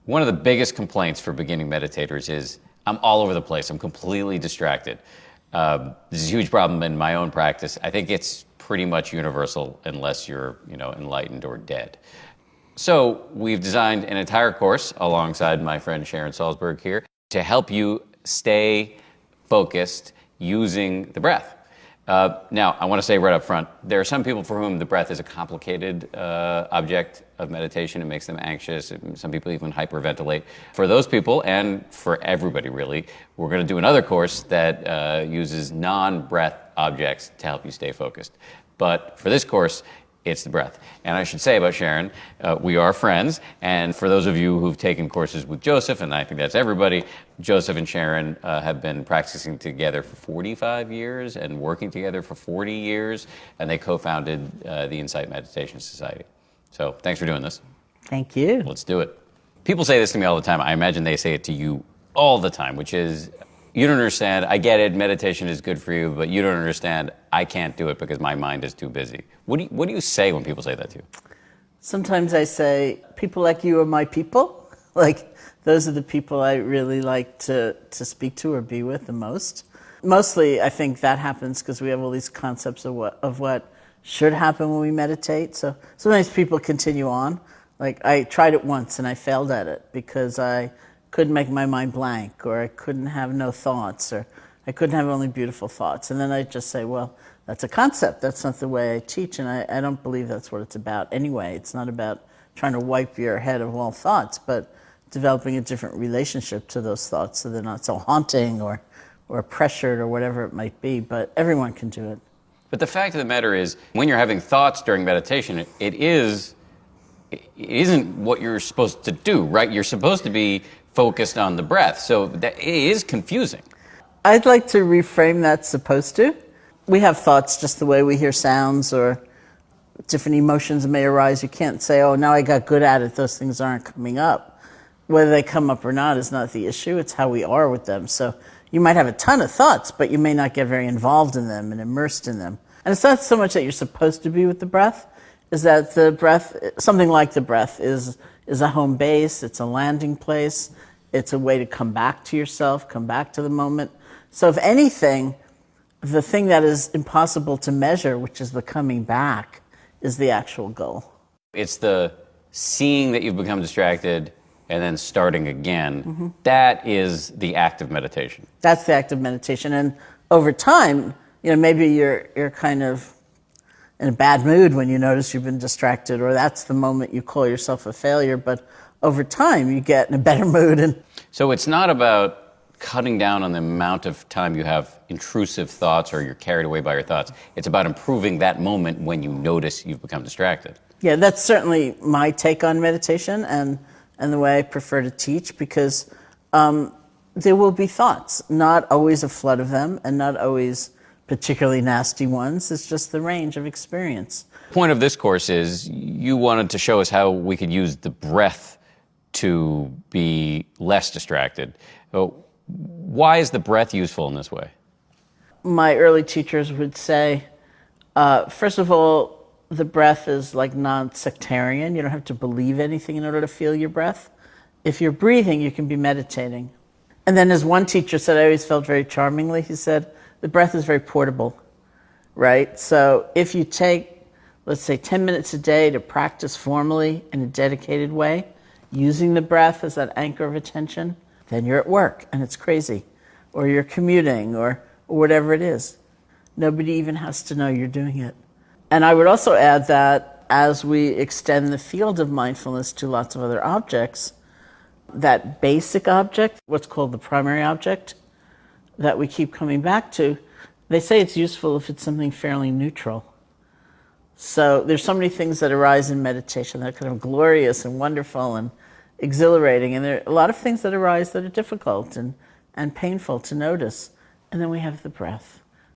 One of the biggest complaints for beginning meditators is I'm all over the place. I'm completely distracted. This is a huge problem in my own practice. I think it's pretty much universal unless you're, enlightened or dead. So we've designed an entire course alongside my friend Sharon Salzberg here to help you stay focused using the breath. Now, I want to say right up front, there are some people for whom the breath is a complicated object of meditation. It makes them anxious. Some people even hyperventilate. For those people, and for everybody really, we're going to do another course that uses non-breath objects to help you stay focused. But for this course, it's the breath. And I should say about Sharon, we are friends. And for those of you who've taken courses with Joseph, and I think that's everybody, Joseph and Sharon have been practicing together for 45 years and working together for 40 years. And they co-founded the Insight Meditation Society. So thanks for doing this. Thank you. Let's do it. People say this to me all the time. I imagine they say it to you all the time, which is, you don't understand. I get it. Meditation is good for you, but you don't understand. I can't do it because my mind is too busy. What do you say when people say that to you? Sometimes I say, people like you are my people. Like, those are the people I really like to speak to or be with the most. Mostly, I think that happens because we have all these concepts of what should happen when we meditate. So sometimes people continue on. Like, I tried it once and I failed at it because I couldn't make my mind blank, or I couldn't have no thoughts, or I couldn't have only beautiful thoughts. And then I just say, well, that's a concept. That's not the way I teach, and I don't believe that's what it's about anyway. It's not about trying to wipe your head of all thoughts, but developing a different relationship to those thoughts so they're not so haunting or pressured or whatever it might be. But everyone can do it. But the fact of the matter is, when you're having thoughts during meditation, it isn't what you're supposed to do, right? You're supposed to be focused on the breath. So that it is confusing. I'd like to reframe that supposed to. We have thoughts just the way we hear sounds, or different emotions may arise. You can't say, oh, now I got good at it. Those things aren't coming up. Whether they come up or not is not the issue. It's how we are with them. So you might have a ton of thoughts, but you may not get very involved in them and immersed in them. And it's not so much that you're supposed to be with the breath, is that the breath, something like the breath, is a home base. It's a landing place. It's a way to come back to yourself, come back to the moment. So if anything, the thing that is impossible to measure, which is the coming back, is the actual goal. It's the seeing that you've become distracted and then starting again. Mm-hmm. That is the act of meditation. That's the act of meditation. And over time, maybe you're kind of in a bad mood when you notice you've been distracted, or that's the moment you call yourself a failure. But over time, you get in a better mood. So it's not about cutting down on the amount of time you have intrusive thoughts or you're carried away by your thoughts. It's about improving that moment when you notice you've become distracted. Yeah, that's certainly my take on meditation and the way I prefer to teach, because there will be thoughts, not always a flood of them, and not always particularly nasty ones. It's just the range of experience. The point of this course is you wanted to show us how we could use the breath to be less distracted. Why is the breath useful in this way? My early teachers would say, first of all, the breath is like non-sectarian. You don't have to believe anything in order to feel your breath. If you're breathing, you can be meditating. And then as one teacher said, I always felt very charmingly, he said, the breath is very portable, right? So if you take, let's say, 10 minutes a day to practice formally in a dedicated way, using the breath as that anchor of attention, then you're at work and it's crazy. Or you're commuting or whatever it is. Nobody even has to know you're doing it. And I would also add that as we extend the field of mindfulness to lots of other objects, that basic object, what's called the primary object, that we keep coming back to, they say it's useful if it's something fairly neutral. So there's so many things that arise in meditation that are kind of glorious and wonderful and exhilarating, and there are a lot of things that arise that are difficult and painful to notice. And then we have the breath.